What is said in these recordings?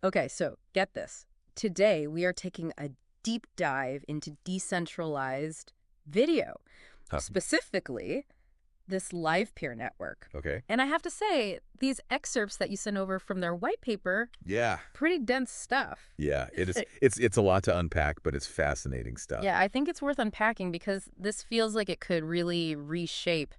Okay, so get this. Today, we are taking a deep dive into decentralized video, Huh. specifically this Livepeer network. Okay. And I have to say, these excerpts that you sent over from their white paper, Yeah. pretty dense stuff. Yeah, it is. It's a lot to unpack, but it's fascinating stuff. Yeah, I think it's worth unpacking because this feels like it could really reshape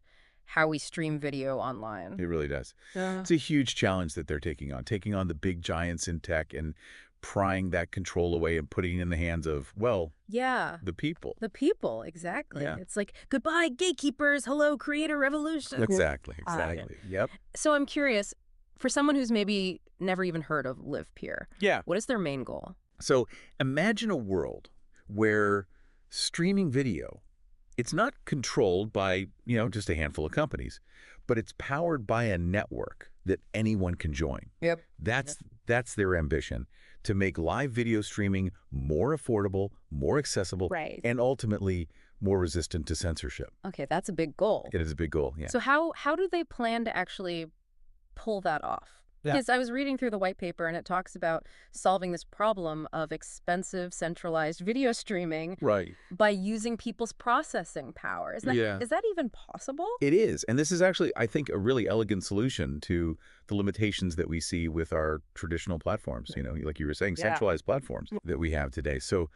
how we stream video online. It really does. Yeah. It's a huge challenge that they're taking on the big giants in tech and prying that control away and putting it in the hands of, well, Yeah. the people. The people, exactly. Yeah. It's like, goodbye, gatekeepers. Hello, creator revolution. Exactly. Exactly. Yep. So I'm curious, for someone who's maybe never even heard of Livepeer, Yeah. what is their main goal? So imagine a world where streaming video, it's not controlled by, just a handful of companies, but it's powered by a network that anyone can join. Yep. That's their ambition, to make live video streaming more affordable, more accessible, Right. and ultimately more resistant to censorship. Okay, that's a big goal. It is a big goal, yeah. So how do they plan to actually pull that off? Yeah. Because I was reading through the white paper and it talks about solving this problem of expensive centralized video streaming Right. by using people's processing power. Yeah. Is that even possible? It is. And this is actually, I think, a really elegant solution to the limitations that we see with our traditional platforms, like you were saying, Yeah. centralized platforms that we have today. So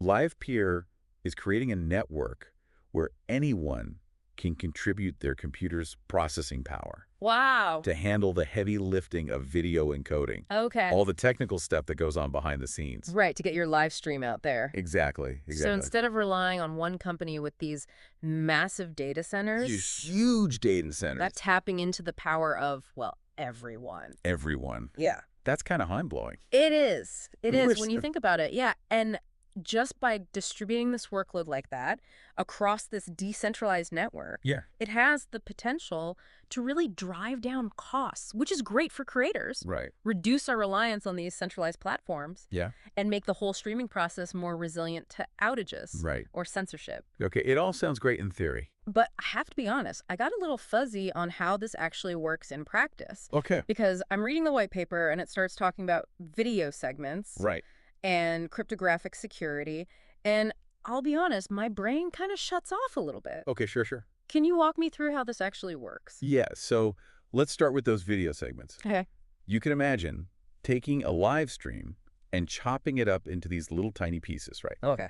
Livepeer is creating a network where anyone can contribute their computer's processing power Wow. to handle the heavy lifting of video encoding, Okay. all the technical stuff that goes on behind the scenes. Right, to get your live stream out there. Exactly. So instead of relying on one company with these massive data centers, These huge data centers. that's tapping into the power of, well, everyone. Everyone. Yeah. That's kind of mind-blowing. It is. It is Which- when you think about it. Yeah. And just by distributing this workload like that across this decentralized network, Yeah. it has the potential to really drive down costs, which is great for creators, Right. reduce our reliance on these centralized platforms, Yeah. and make the whole streaming process more resilient to outages Right. or censorship. Okay. It all sounds great in theory. But I have to be honest, I got a little fuzzy on how this actually works in practice. Okay. Because I'm reading the white paper and it starts talking about video segments Right. and cryptographic security. And I'll be honest, my brain kind of shuts off a little bit. Okay. Sure. Can you walk me through how this actually works? Yeah. So let's start with those video segments. Okay. You can imagine taking a live stream and chopping it up into these little tiny pieces, right? Okay.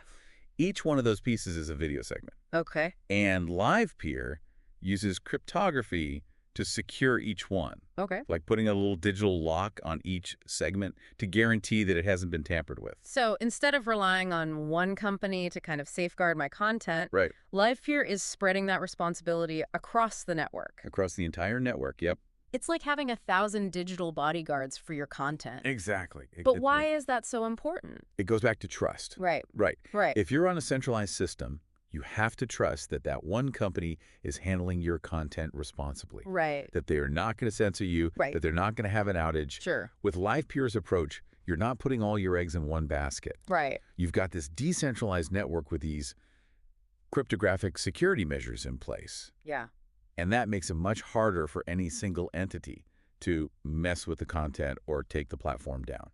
Each one of those pieces is a video segment. Okay. And Livepeer uses cryptography to secure each one, Okay. like putting a little digital lock on each segment to guarantee that it hasn't been tampered with. So instead of relying on one company to kind of safeguard my content, Right. Livepeer is spreading that responsibility across the network. Across the entire network. Yep. It's like having 1,000 digital bodyguards for your content. Exactly. But why is that so important? It goes back to trust. Right. Right. Right. If you're on a centralized system, you have to trust that that one company is handling your content responsibly. Right. That they are not going to censor you, Right. that they're not going to have an outage. Sure. With Livepeer's approach, you're not putting all your eggs in one basket. Right. You've got this decentralized network with these cryptographic security measures in place. Yeah. And that makes it much harder for any single entity to mess with the content or take the platform down.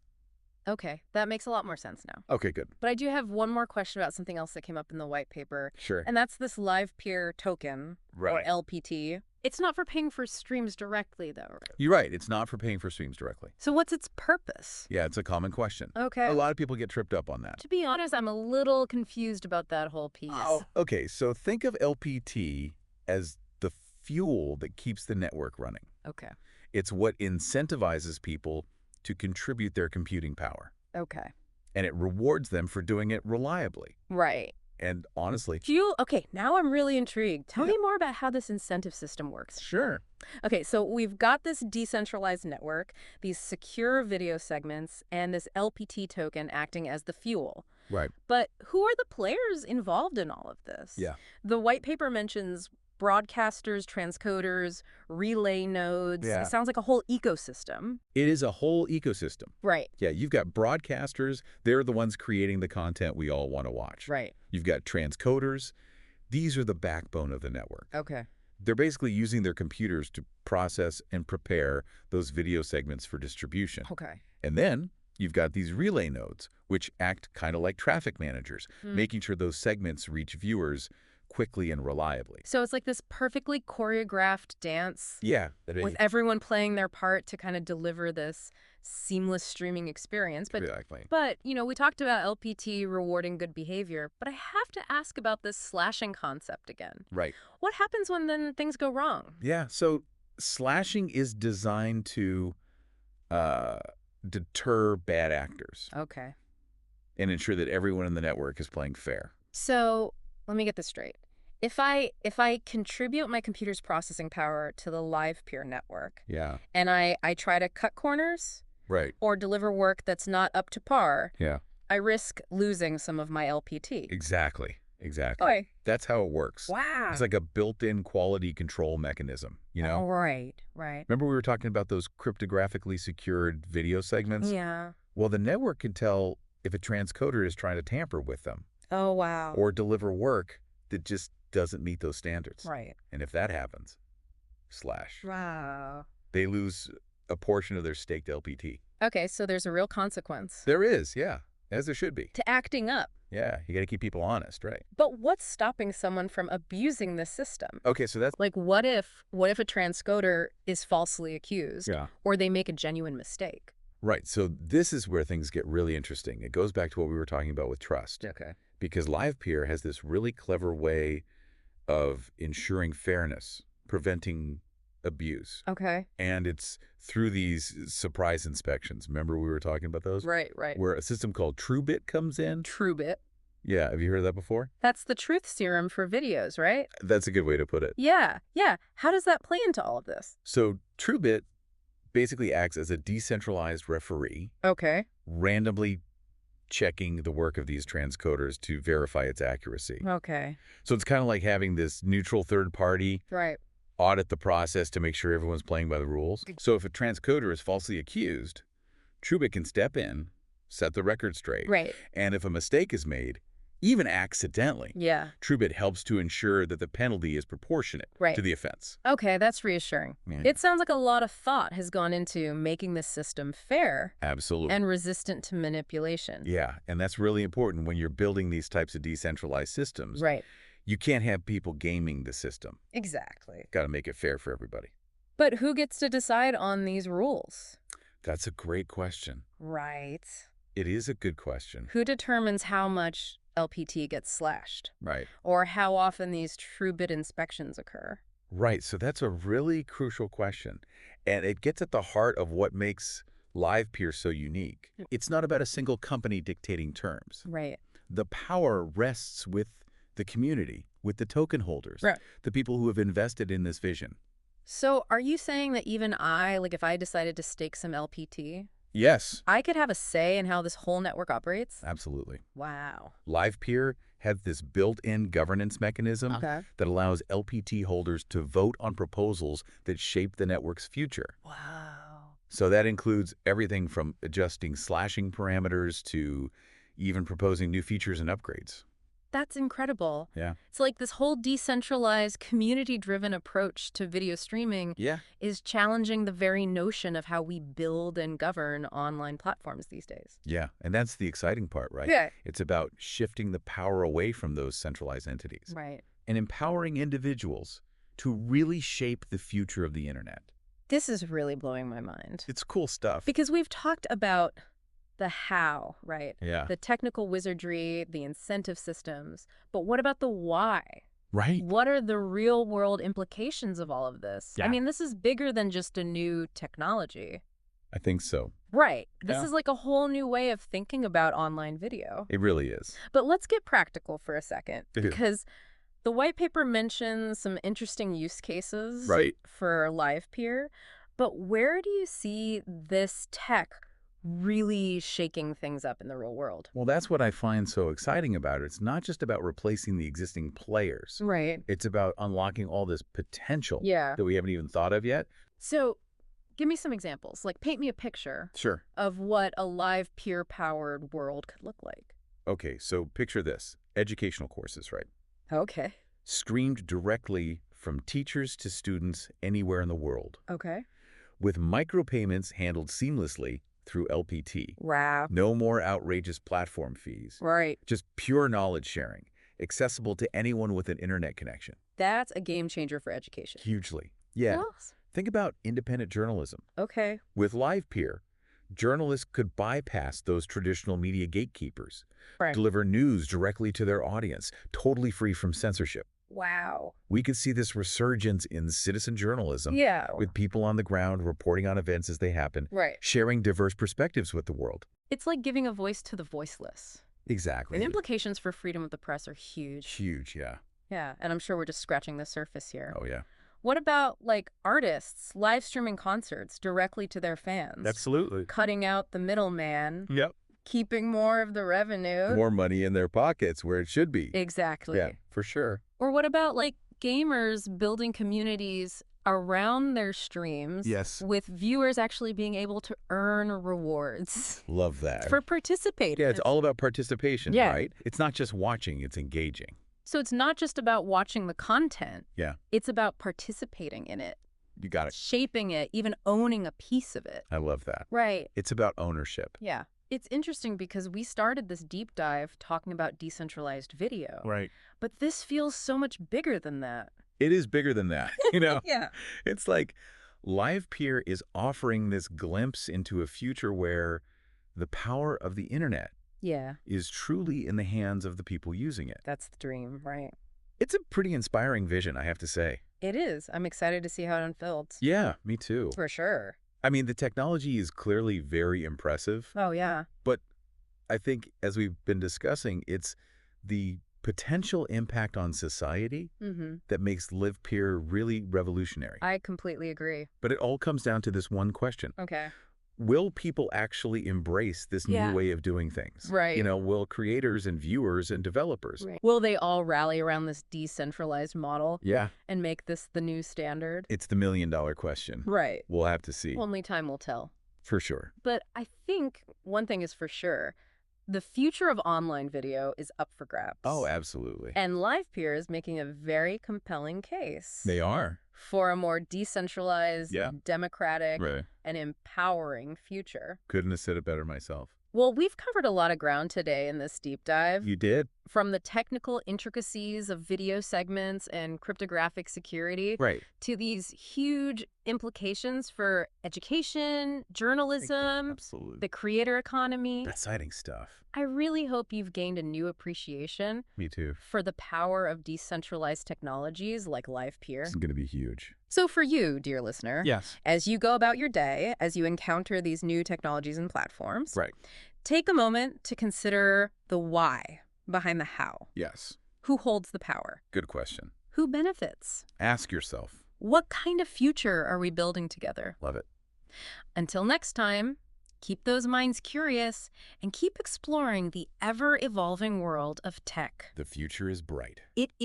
Okay. That makes a lot more sense now. Okay, good. But I do have one more question about something else that came up in the white paper. Sure. And that's this Livepeer token, or Right. LPT. It's not for paying for streams directly, though. Right? You're right. It's not for paying for streams directly. So what's its purpose? Yeah, it's a common question. Okay. A lot of people get tripped up on that. To be honest, I'm a little confused about that whole piece. Okay, so think of LPT as the fuel that keeps the network running. Okay. It's what incentivizes people to contribute their computing power. Okay. And it rewards them for doing it reliably. Right. And honestly, Okay, now I'm really intrigued. Tell me more about how this incentive system works. sure. Okay, so we've got this decentralized network, these secure video segments, and this LPT token acting as the fuel. Right. But who are the players involved in all of this? Yeah. The white paper mentions broadcasters, transcoders, relay nodes. Yeah. It sounds like a whole ecosystem. It is a whole ecosystem. Right. Yeah, you've got broadcasters. They're the ones creating the content we all want to watch. Right. You've got transcoders. These are the backbone of the network. Okay. They're basically using their computers to process and prepare those video segments for distribution. Okay. And then you've got these relay nodes, which act kind of like traffic managers, making sure those segments reach viewers quickly and reliably. So it's like this perfectly choreographed dance Yeah, with everyone playing their part to kind of deliver this seamless streaming experience. exactly. But, we talked about LPT rewarding good behavior, but I have to ask about this slashing concept again. Right. What happens when then things go wrong? Yeah, so slashing is designed to uh, deter bad actors Okay. and ensure that everyone in the network is playing fair. So let me get this straight. If I contribute my computer's processing power to the Livepeer network Yeah. and I try to cut corners Right. or deliver work that's not up to par, Yeah. I risk losing some of my LPT. Exactly. Exactly. Oy. That's how it works. Wow. It's like a built-in quality control mechanism, you know? Right. Remember we were talking about those cryptographically secured video segments? Yeah. Well, the network can tell if a transcoder is trying to tamper with them Oh, wow. or deliver work that just doesn't meet those standards. Right. And if that happens, slash. Wow. They lose a portion of their staked LPT. Okay, so there's a real consequence There is, yeah, as there should be. to acting up. Yeah, you got to keep people honest, right? But what's stopping someone from abusing the system? Okay, so that's... Like, what if a transcoder is falsely accused Yeah. or they make a genuine mistake? Right, so this is where things get really interesting. It goes back to what we were talking about with trust. Okay. Because Livepeer has this really clever way of ensuring fairness, preventing abuse. Okay. And it's through these surprise inspections. Remember we were talking about those? Right. Where a system called TrueBit comes in. TrueBit. Yeah, have you heard of that before? That's the truth serum for videos, right? That's a good way to put it. Yeah. How does that play into all of this? So TrueBit basically acts as a decentralized referee, Okay. randomly checking the work of these transcoders to verify its accuracy. Okay. So it's kind of like having this neutral third party Right. audit the process to make sure everyone's playing by the rules. So if a transcoder is falsely accused, TrueBit can step in, set the record straight. Right. And if a mistake is made, even accidentally, Yeah. TrueBit helps to ensure that the penalty is proportionate Right. to the offense. Okay, that's reassuring. Yeah. It sounds like a lot of thought has gone into making this system fair Absolutely. and resistant to manipulation. Yeah, and that's really important when you're building these types of decentralized systems. Right. You can't have people gaming the system. Exactly. Got to make it fair for everybody. But who gets to decide on these rules? That's a great question. Right. It is a good question. Who determines how much LPT gets slashed? Right. Or how often these TrueBit inspections occur? Right, so that's a really crucial question. And it gets at the heart of what makes Livepeer so unique. It's not about a single company dictating terms. Right. The power rests with the community, with the token holders, Right. the people who have invested in this vision. So are you saying that even if I decided to stake some LPT, Yes, I could have a say in how this whole network operates? absolutely. Wow. Livepeer has this built-in governance mechanism Okay. that allows LPT holders to vote on proposals that shape the network's future. Wow. So that includes everything from adjusting slashing parameters to even proposing new features and upgrades. That's incredible. Yeah. It's like this whole decentralized, community-driven approach to video streaming Yeah. is challenging the very notion of how we build and govern online platforms these days. Yeah. And that's the exciting part, right? Yeah. It's about shifting the power away from those centralized entities Right. and empowering individuals to really shape the future of the internet. This is really blowing my mind. It's cool stuff. Because we've talked about the how, right? Yeah. The technical wizardry, the incentive systems. But what about the why? Right. What are the real-world implications of all of this? Yeah. I mean, this is bigger than just a new technology. I think so. Right. This Yeah. is like a whole new way of thinking about online video. It really is. But let's get practical for a second, Yeah. because the white paper mentions some interesting use cases Right. for Livepeer. But where do you see this tech really shaking things up in the real world? Well, that's what I find so exciting about it. It's not just about replacing the existing players. Right. It's about unlocking all this potential Yeah. that we haven't even thought of yet. So give me some examples. Like, paint me a picture Sure. of what a Livepeer-powered world could look like. Okay, so picture this. Educational courses, right? Okay. Streamed directly from teachers to students anywhere in the world, Okay. with micropayments handled seamlessly through LPT. Wow. No more outrageous platform fees. Right. Just pure knowledge sharing, accessible to anyone with an internet connection. That's a game changer for education. Hugely. Yeah. Well, Think about independent journalism. okay. With Livepeer, journalists could bypass those traditional media gatekeepers, Right. deliver news directly to their audience, totally free from censorship. Wow. We could see this resurgence in citizen journalism Yeah. with people on the ground reporting on events as they happen, Right. sharing diverse perspectives with the world. It's like giving a voice to the voiceless. Exactly. The implications for freedom of the press are huge. Huge, yeah. Yeah, and I'm sure we're just scratching the surface here. Oh, yeah. What about, like, artists live streaming concerts directly to their fans? Absolutely. Cutting out the middleman, Yep. keeping more of the revenue. More money in their pockets where it should be. Exactly. Yeah, for sure. Or what about, like, gamers building communities around their streams? Yes. With viewers actually being able to earn rewards Love that. for participating. Yeah, it's all about participation, Yeah. right? It's not just watching, it's engaging. So it's not just about watching the content. Yeah. It's about participating in it, You got it. shaping it, even owning a piece of it. I love that. Right. It's about ownership. Yeah. It's interesting because we started this deep dive talking about decentralized video. Right. But this feels so much bigger than that. It is bigger than that, you know? Yeah. It's like Livepeer is offering this glimpse into a future where the power of the internet Yeah. is truly in the hands of the people using it. That's the dream, right? It's a pretty inspiring vision, I have to say. It is. I'm excited to see how it unfolds. Yeah, me too. For sure. I mean, the technology is clearly very impressive, Oh, yeah. but I think, as we've been discussing, it's the potential impact on society Mm-hmm. that makes Livepeer really revolutionary. I completely agree. But it all comes down to this one question. Okay. Will people actually embrace this Yeah. new way of doing things? Right. You know, will creators and viewers and developers? Right. Will they all rally around this decentralized model Yeah, and make this the new standard? it's the million-dollar question. Right. We'll have to see, Only time will tell. for sure. But I think one thing is for sure. The future of online video is up for grabs. Oh, absolutely. And Livepeer is making a very compelling case They are. for a more decentralized, Yeah. democratic, Right. and empowering future. Couldn't have said it better myself. Well, we've covered a lot of ground today in this deep dive. You did. From the technical intricacies of video segments and cryptographic security Right. to these huge implications for education, journalism, Absolutely. the creator economy. Exciting stuff. I really hope you've gained a new appreciation Me too. for the power of decentralized technologies like Livepeer. This is going to be huge. So for you, dear listener, Yes. as you go about your day, as you encounter these new technologies and platforms, Right. take a moment to consider the why behind the how. Yes. Who holds the power? Good question. Who benefits? Ask yourself. What kind of future are we building together? Love it. Until next time, keep those minds curious and keep exploring the ever-evolving world of tech. The future is bright. It